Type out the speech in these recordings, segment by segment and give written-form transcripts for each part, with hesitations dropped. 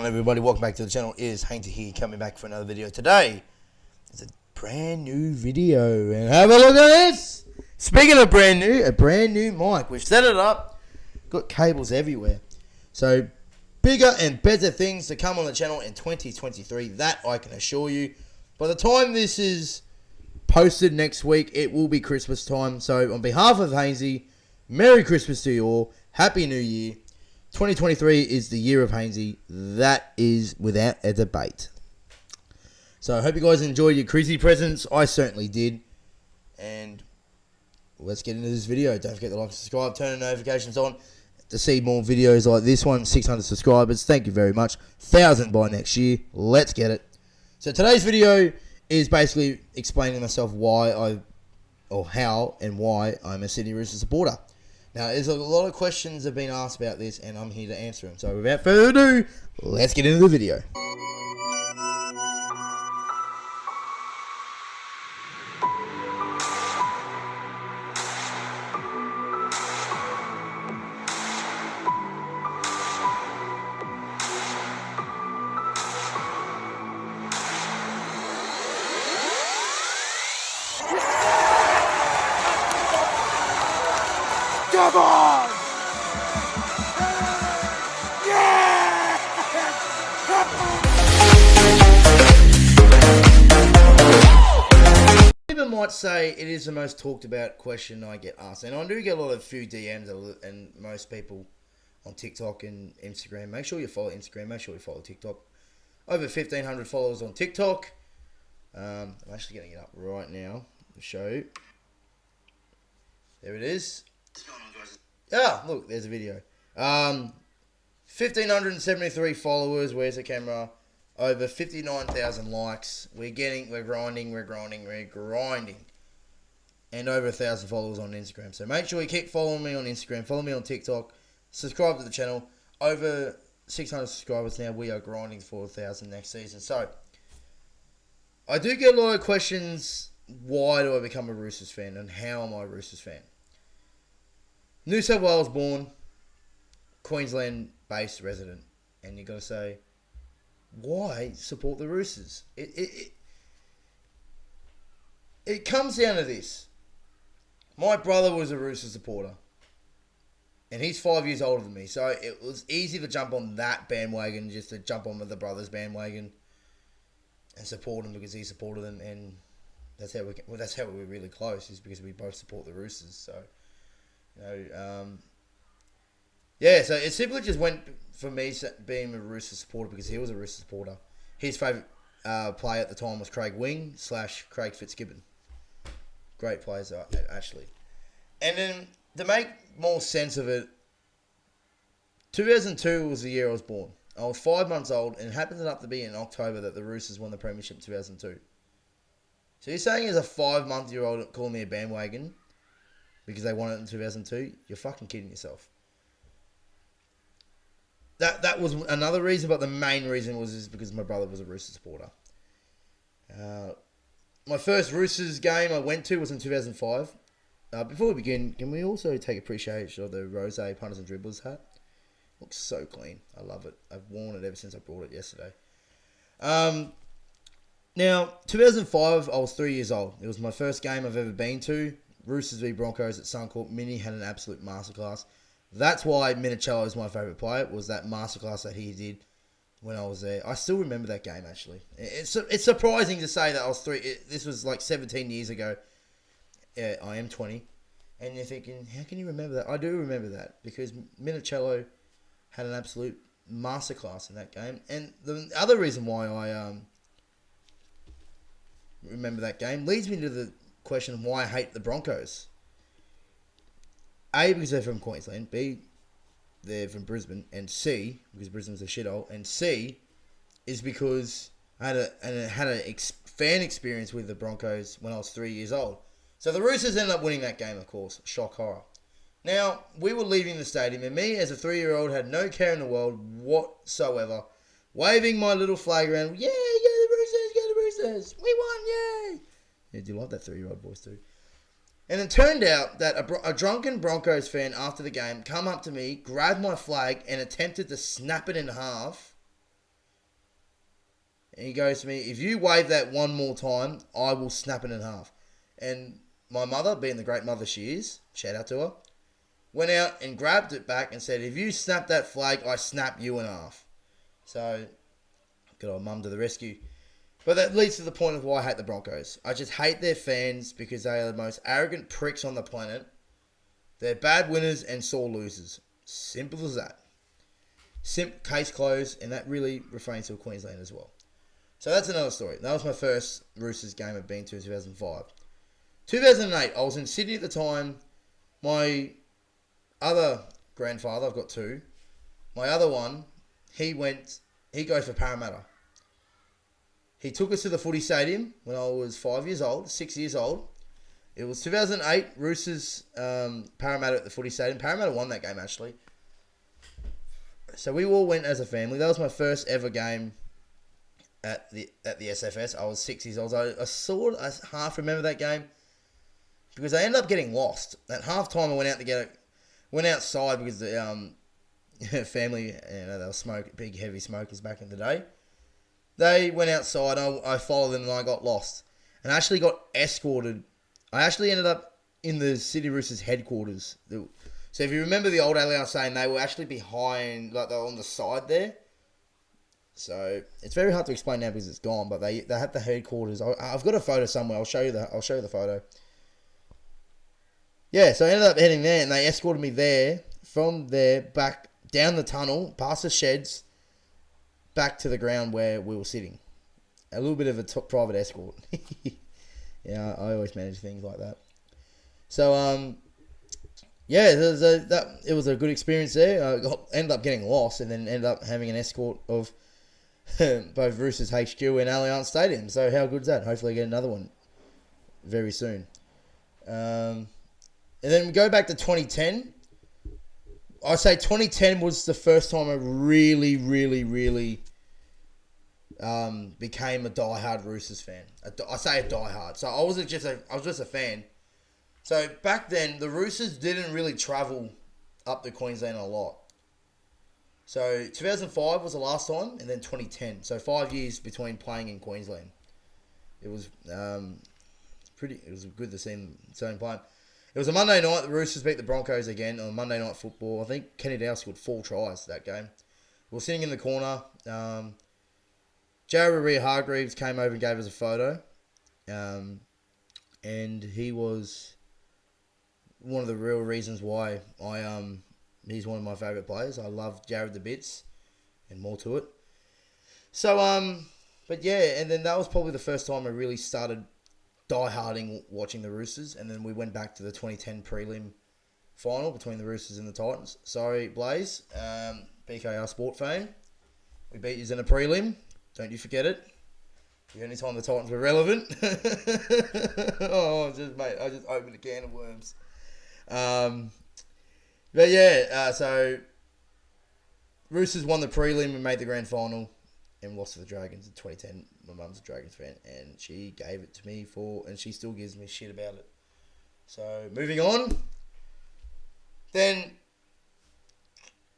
everybody? Welcome back to the channel. It is Hainsey here, coming back for another video. Today is a brand new video, and have a look at this. Speaking of brand new, a brand new mic. We've set it up, got cables everywhere. So bigger and better things to come on the channel in 2023. That I can assure you. By the time this is posted next week, it will be Christmas time. So on behalf of Hainsey, Merry Christmas to you all. Happy New Year. 2023 is the year of Hainsey. That is without a debate. So I hope you guys enjoyed your Chrissy presents. I certainly did. And let's get into this video. Don't forget to like and subscribe. Turn the notifications on to see more videos like this one. 600 subscribers. Thank you very much. 1,000 by next year. Let's get it. So today's video is basically explaining myself how and why I'm a Sydney Roosters supporter. Now, there's a lot of questions that have been asked about this, and I'm here to answer them. So, without further ado, let's get into the video. Come on! Yeah! People might say it is the most talked about question I get asked, and I do get a few DMs and most people on TikTok and Instagram. Make sure you follow Instagram, make sure you follow TikTok. Over 1,500 followers on TikTok. I'm actually getting it up right now to show you. There it is. Ah, look, there's a video. 1,573 followers. Where's the camera? Over 59,000 likes. We're grinding. And over 1,000 followers on Instagram. So make sure you keep following me on Instagram. Follow me on TikTok. Subscribe to the channel. Over 600 subscribers now. We are grinding for 1,000 next season. So I do get a lot of questions. Why do I become a Roosters fan? And how am I a Roosters fan? New South Wales born, Queensland based resident, and you got to say, why support the Roosters? It comes down to this. My brother was a Roosters supporter, and he's 5 years older than me, so it was easy to jump on that bandwagon, just to jump on with the brothers bandwagon and support him because he supported them, and that's how we're really close, is because we both support the Roosters. So. Yeah, so it simply just went for me being a Rooster supporter because he was a Rooster supporter. His favourite player at the time was Craig Wing / Craig Fitzgibbon. Great players, actually. And then to make more sense of it, 2002 was the year I was born. I was 5 months old, and it happened enough to be in October that the Roosters won the premiership in 2002. So you're saying as a 5-month-old calling me a bandwagon because they won it in 2002, you're fucking kidding yourself. That was another reason, but the main reason was because my brother was a Roosters supporter. My first Roosters game I went to was in 2005. Before we begin, can we also take appreciation of the Rose Punters and Dribblers hat? Looks so clean. I love it. I've worn it ever since I brought it yesterday. Now, 2005, I was 3 years old. It was my first game I've ever been to. Roosters v Broncos at Suncorp. Mini had an absolute masterclass. That's why Minicello is my favourite player. Was that masterclass that he did when I was there. I still remember that game, actually. It's surprising to say that I was this was like 17 years ago. Yeah, I am 20. And you're thinking, how can you remember that? I do remember that because Minicello had an absolute masterclass in that game. And the other reason why I remember that game leads me to the question of why I hate the Broncos. A, because they're from Queensland. B, they're from Brisbane. And C, because Brisbane's a shithole. And C, is because I had a fan experience with the Broncos when I was 3 years old. So the Roosters ended up winning that game, of course. Shock horror. Now, we were leaving the stadium, and me as a 3-year-old had no care in the world whatsoever, waving my little flag around. Yeah, the Roosters, we won, yay! Yeah, do you like that 3-year-old voice too? And it turned out that a drunken Broncos fan after the game come up to me, grabbed my flag, and attempted to snap it in half And he goes to me, if you wave that one more time, I will snap it in half. And my mother, being the great mother she is, shout out to her, went out and grabbed it back and said, if you snap that flag, I snap you in half. So, good old mum to the rescue. But that leads to the point of why I hate the Broncos. I just hate their fans because they are the most arrogant pricks on the planet. They're bad winners and sore losers. Simple as that. Case closed, and that really refrains to Queensland as well. So that's another story. That was my first Roosters game I've been to in 2005. 2008, I was in Sydney at the time. My other grandfather, I've got two. My other one, he goes for Parramatta. He took us to the footy stadium when I was 6 years old. It was 2008, Roosters, Parramatta at the footy stadium. Parramatta won that game, actually. So we all went as a family. That was my first ever game at the SFS. I was 6 years old. I half remember that game because I ended up getting lost. At halftime, I went outside because the family, they were big heavy smokers back in the day. They went outside. I followed them and I got lost, and I actually got escorted. I actually ended up in the Sydney Roosters headquarters. So if you remember the old Allianz saying, they were actually behind, like they were on the side there. So it's very hard to explain now because it's gone, but they had the headquarters. I've got a photo somewhere. I'll show you the photo. Yeah, so I ended up heading there, and they escorted me there. From there, back down the tunnel, past the sheds, back to the ground where we were sitting. A little bit of a private escort. Yeah, I always manage things like that. So, yeah, it was a good experience there. I ended up getting lost and then ended up having an escort of both Roosters HQ and Allianz Stadium. So how good's that? Hopefully I get another one very soon. And then we go back to 2010. I say 2010 was the first time I really, really, really became a diehard Roosters fan. I say a diehard. So I was just a fan. So back then, the Roosters didn't really travel up to Queensland a lot. So 2005 was the last time, and then 2010. So 5 years between playing in Queensland. It was It was good to see them playing. It was a Monday night. The Roosters beat the Broncos again on Monday Night Football. I think Kenny Dow scored 4 tries that game. We were sitting in the corner. Jared Hargreaves came over and gave us a photo. And he was one of the real reasons why he's one of my favourite players. I love Jared to bits and more to it. So, but yeah, and then that was probably the first time I really started dieharding watching the Roosters, and then we went back to the 2010 prelim final between the Roosters and the Titans. Sorry, Blaze, BKR Sport fame. We beat you in a prelim. Don't you forget it. The only time the Titans were relevant. I just opened a can of worms. But yeah, so Roosters won the prelim and made the grand final and lost to the Dragons in 2010. My mum's a Dragons fan, and she gave it to me and she still gives me shit about it. So moving on. Then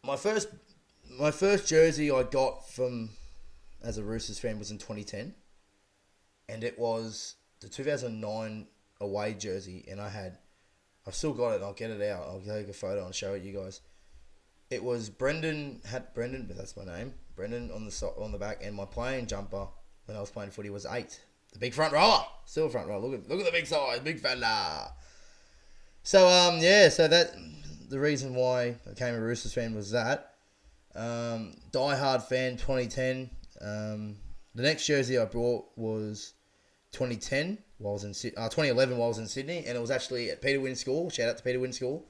my first jersey I got as a Roosters fan was in 2010, and it was the 2009 away jersey, and I've still got it. I'll get it out. I'll take a photo and show it you guys. It was Brendan, but that's my name. Brendan on the back, and my playing jumper when I was playing footy was 8. The big front rower, still front rower. Look at the big size, big fella. So so that the reason why I became a Roosters fan was that. Die Hard fan 2010. The next jersey I bought was 2011 while I was in Sydney, and it was actually at Peter Wynn School. Shout out to Peter Wynn School.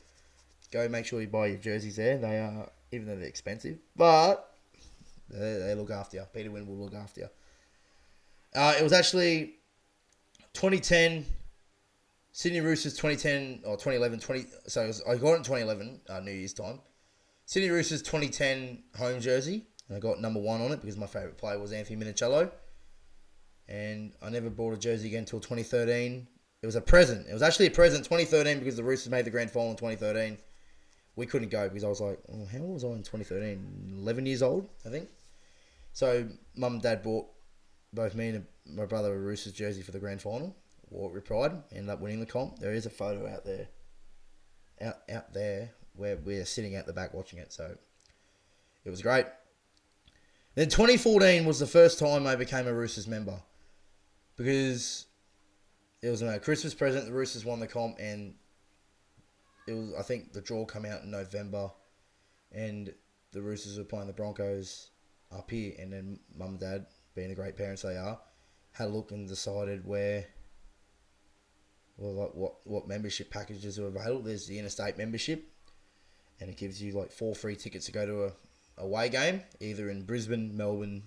Go make sure you buy your jerseys there. They are, even though they're expensive, but they look after you. Peter Wynn will look after you. It was actually 2010 Sydney Roosters 2010 or 2011. I got it in 2011 New Year's time. Sydney Roosters 2010 home jersey. And I got number 1 on it because my favourite player was Anthony Minicello. And I never bought a jersey again until 2013. It was a present. It was actually a present 2013 because the Roosters made the grand final in 2013. We couldn't go because I was like, how old was I in 2013? 11 years old, I think. So Mum and Dad bought both me and my brother were Roosters jersey for the grand final. Wore it with pride. Ended up winning the comp. There is a photo out there. Out there where we're sitting at the back watching it. So it was great. Then 2014 was the first time I became a Roosters member. Because it was a Christmas present. The Roosters won the comp, and it was, I think the draw came out in November, and the Roosters were playing the Broncos up here, and then Mum and Dad, being the great parents they are, had a look and decided what membership packages are available. There's the interstate membership, and it gives you like 4 free tickets to go to a away game, either in Brisbane, Melbourne,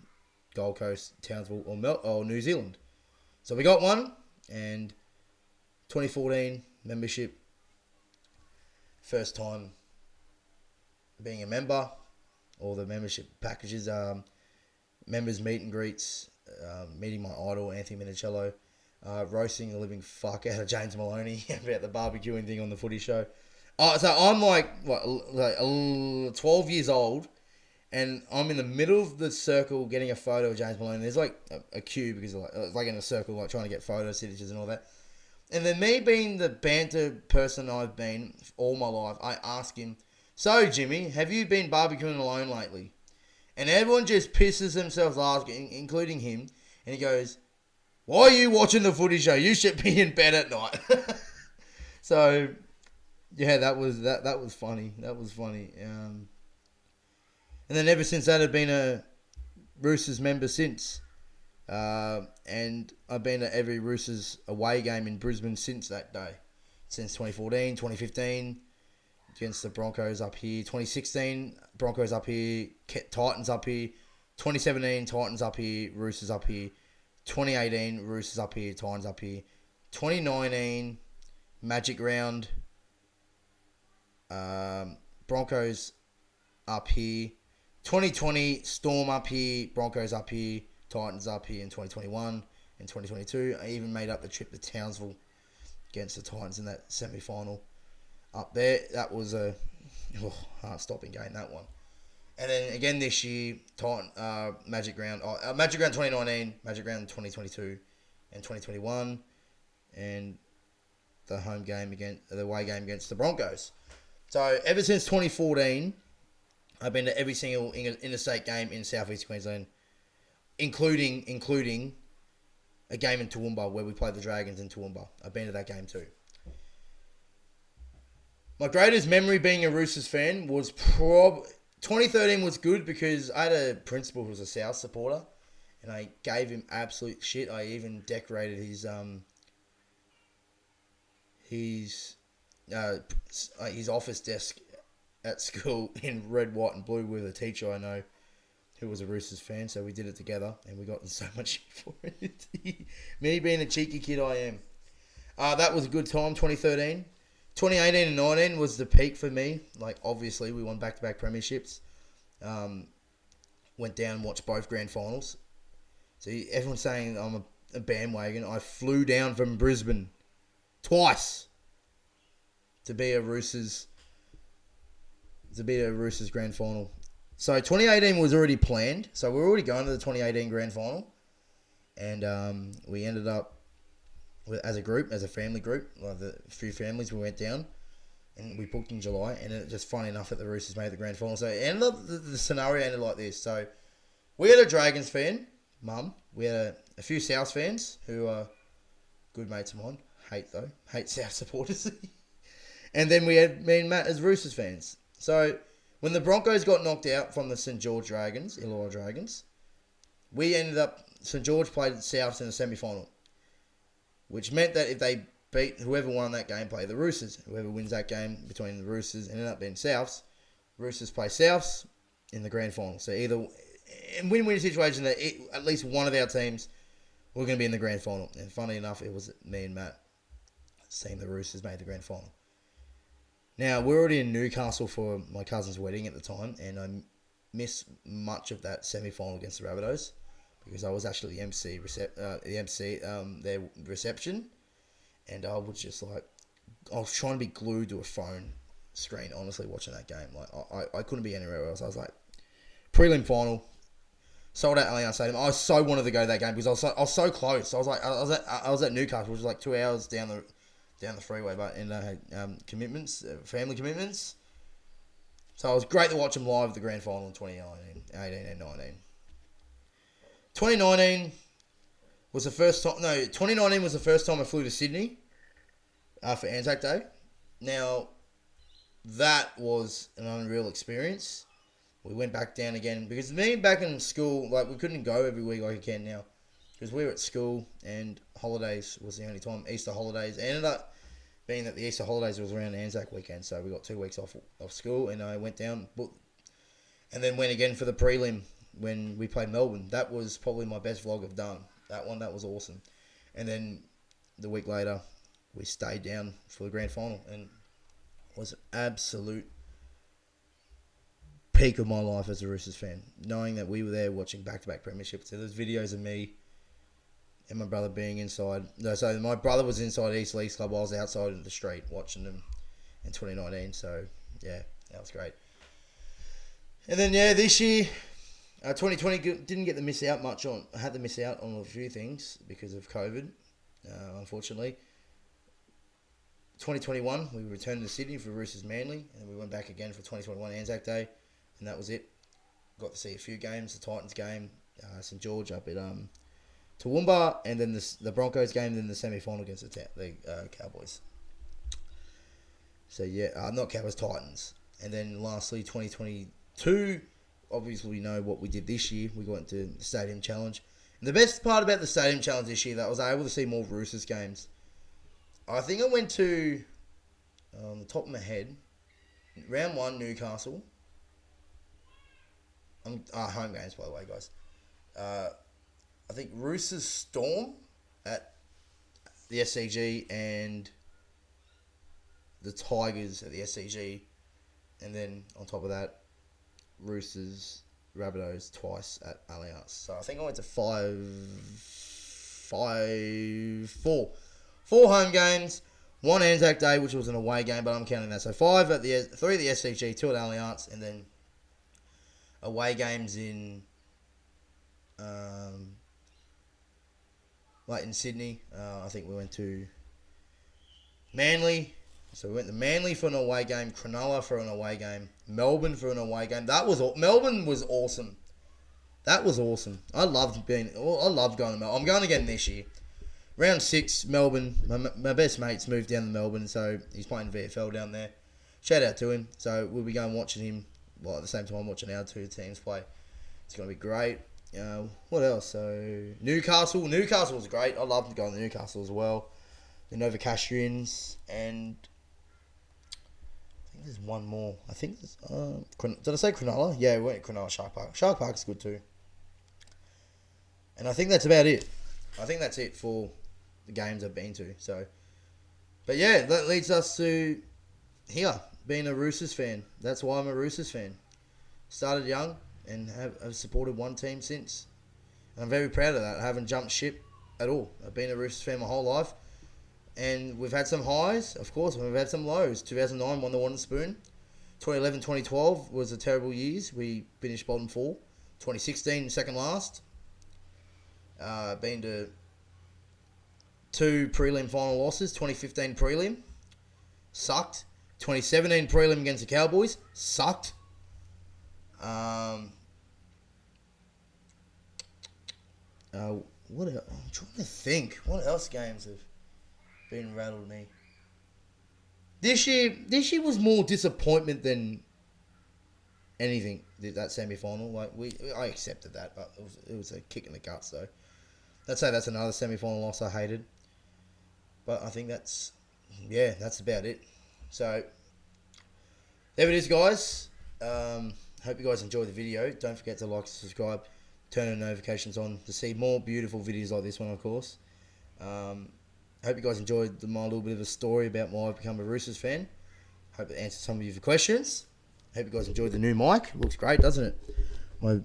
Gold Coast, Townsville, or New Zealand. So we got one, and 2014 membership, first time being a member. All the membership packages, members meet and greets, meeting my idol Anthony Minicello, roasting the living fuck out of James Maloney about the barbecuing thing on the footy show. So I'm like 12 years old, and I'm in the middle of the circle getting a photo of James Maloney. There's like a queue because it's like in a circle, like trying to get photo signatures and all that. And then me being the banter person I've been all my life, I ask him, "So Jimmy, have you been barbecuing alone lately?" And everyone just pisses themselves laughing, including him. And he goes, "Why are you watching the footy show? You should be in bed at night." So, yeah, that was funny. That was funny. And then ever since that, I've been a Roosters member since. And I've been at every Roosters away game in Brisbane since that day. Since 2014, 2015, against the Broncos up here. 2016, Broncos up here. Titans up here. 2017, Titans up here. Roosters up here. 2018, Roosters up here. Titans up here. 2019, Magic Round. Broncos up here. 2020, Storm up here. Broncos up here. Titans up here in 2021 and 2022. I even made up the trip to Townsville against the Titans in that semi-final up there. That was a heart-stopping game, that one. And then again this year, Magic Round 2019, Magic Round 2022 and 2021, and the away game against the Broncos. So ever since 2014, I've been to every single interstate game in Southeast Queensland, including a game in Toowoomba where we played the Dragons in Toowoomba. I've been to that game too. My greatest memory being a Roosters fan was 2013 was good because I had a principal who was a South supporter, and I gave him absolute shit. I even decorated his office desk at school in red, white, and blue with a teacher I know who was a Roosters fan, so we did it together, and we got in so much shit for it. Me being a cheeky kid I am. That was a good time, 2013. 2018 and 19 was the peak for me. Like, obviously, we won back-to-back premierships. Went down and watched both grand finals. So everyone's saying I'm a bandwagon. I flew down from Brisbane twice to be a Roosters grand final. So 2018 was already planned. So we were already going to the 2018 grand final. And we ended up, as a family group, like a few families, we went down. And we booked in July. And it just funny enough that the Roosters made the grand final. So it ended up, the scenario ended like this. So we had a Dragons fan, Mum. We had a few South fans who are good mates of mine. Hate South supporters. And then we had me and Matt as Roosters fans. So when the Broncos got knocked out from the St. George Dragons, Illawarra Dragons, we ended up, St. George played Souths in the semi-final, which meant that if they beat whoever won that game, play the Roosters. Whoever wins that game between the Roosters and ended up being Souths, Roosters play Souths in the grand final. So either in win-win situation that at least one of our teams were going to be in the grand final. And funny enough, it was me and Matt seeing the Roosters made the grand final. Now, we're already in Newcastle for my cousin's wedding at the time, and I missed much of that semi-final against the Rabbitohs because I was actually the MC, their reception, and I was just like, I was trying to be glued to a phone screen, honestly, watching that game. Like, I couldn't be anywhere else. I was like, prelim final, Sold out Allianz Stadium. I so wanted to go to that game because I was so close. I was at Newcastle, which was like 2 hours down the freeway, but I had commitments, family commitments. So it was great to watch them live at the grand final in 2019, 18 and 19. 2019 was the first time. No, 2019 was the first time I flew to Sydney for Anzac Day. Now, that was an unreal experience. We went back down again because me back in school, like we couldn't go every week like I can now because we were at school and holidays was the only time. Easter holidays ended up being that the Easter holidays was around Anzac weekend, so we got 2 weeks off school and I went down, and then went again for the prelim when we played Melbourne. That was probably my best vlog I've done. That was awesome. And then the week later, we stayed down for the grand final and it was an absolute peak of my life as a Roosters fan, knowing that we were there watching back-to-back premierships. So there's videos of me and my brother being inside. No, so my brother was inside East Leagues Club. I was outside in the street watching them in 2019. So, yeah, that was great. And then, yeah, this year, 2020 didn't get to miss out much on. I had to miss out on a few things because of COVID, unfortunately. 2021, we returned to Sydney for Roosters Manly, and we went back again for 2021 Anzac Day, and that was it. Got to see a few games, the Titans game, St George up at Toowoomba, and then the Broncos game, then the semi-final against the Cowboys. So, yeah, not Cowboys, Titans. And then lastly, 2022, obviously we know what we did this year. We went to the Stadium Challenge. And the best part about the Stadium Challenge this year, that I was able to see more Roosters games. I think I went to, on the top of my head, round 1, Newcastle. Home games, by the way, guys. I think Roosters Storm at the SCG and the Tigers at the SCG. And then on top of that, Roosters, Rabbitohs twice at Allianz. So I think I went to four home games, 1 Anzac Day, which was an away game, but I'm counting that. So 3 at the SCG, 2 at Allianz, and then away games in in Sydney. I think we went to Manly. So we went to Manly for an away game, Cronulla for an away game, Melbourne for an away game. Melbourne was awesome. That was awesome. I loved going to Melbourne. I'm going again this year. Round 6, Melbourne. My best mate's moved down to Melbourne, so he's playing VFL down there. Shout out to him. So we'll be going watching him, at the same time watching our 2 teams play. It's going to be great. What else? So Newcastle. Newcastle was great. I loved going to Newcastle as well. The Novocastrians, and I think there's one more. I think there's, did I say Cronulla? Yeah, we went to Cronulla Shark Park. Shark Park's good too. And I think that's about it. I think that's it for the games I've been to. So, but yeah, that leads us to here, being a Roosters fan. That's why I'm a Roosters fan. Started young and have supported one team since. And I'm very proud of that. I haven't jumped ship at all. I've been a Roosters fan my whole life. And we've had some highs, of course, and we've had some lows. 2009 won the Wooden Spoon. 2011, 2012 was a terrible years. We finished bottom 4. 2016, second last. Been to 2 prelim final losses. 2015 prelim. Sucked. 2017 prelim against the Cowboys. Sucked. What else? I'm trying to think. What else games have been rattled me? This year was more disappointment than anything. That semi-final, I accepted that, but it was a kick in the guts though. Let's say that's another semi-final loss I hated. But I think that's about it. So there it is, guys. Hope you guys enjoyed the video. Don't forget to like and subscribe. Turn the notifications on to see more beautiful videos like this one, of course. Hope you guys enjoyed my little bit of a story about why I've become a Roosters fan. Hope it answered some of your questions. Hope you guys enjoyed the new mic. Looks great, doesn't it? My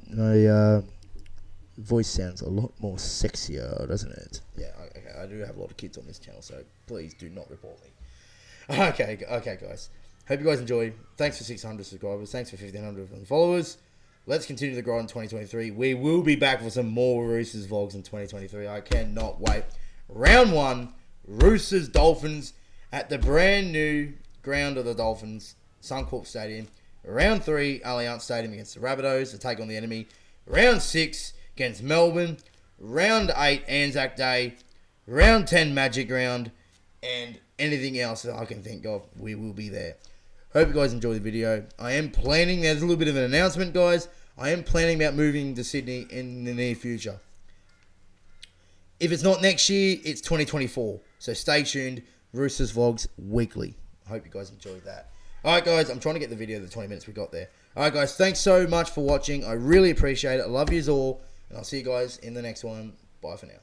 voice sounds a lot more sexier, doesn't it? Yeah, okay. I do have a lot of kids on this channel, so please do not report me. Okay, guys. Hope you guys enjoyed. Thanks for 600 subscribers. Thanks for 1,500 followers. let's continue the grind in 2023. We will be back with some more Roosters vlogs in 2023. I cannot wait. Round 1, Roosters Dolphins at the brand new ground of the Dolphins, Suncorp Stadium. Round 3, Allianz Stadium against the Rabbitohs to take on the enemy. Round 6 against Melbourne. Round 8, Anzac Day. Round 10, Magic Round. And anything else that I can think of, we will be there. Hope you guys enjoy the video. I am planning, there's a little bit of an announcement, guys. I am planning about moving to Sydney in the near future. If it's not next year, it's 2024. So stay tuned. Roosters vlogs weekly. I hope you guys enjoyed that. Alright guys, I'm trying to get the video the 20 minutes we got there. Alright guys, thanks so much for watching. I really appreciate it. I love yous all. And I'll see you guys in the next one. Bye for now.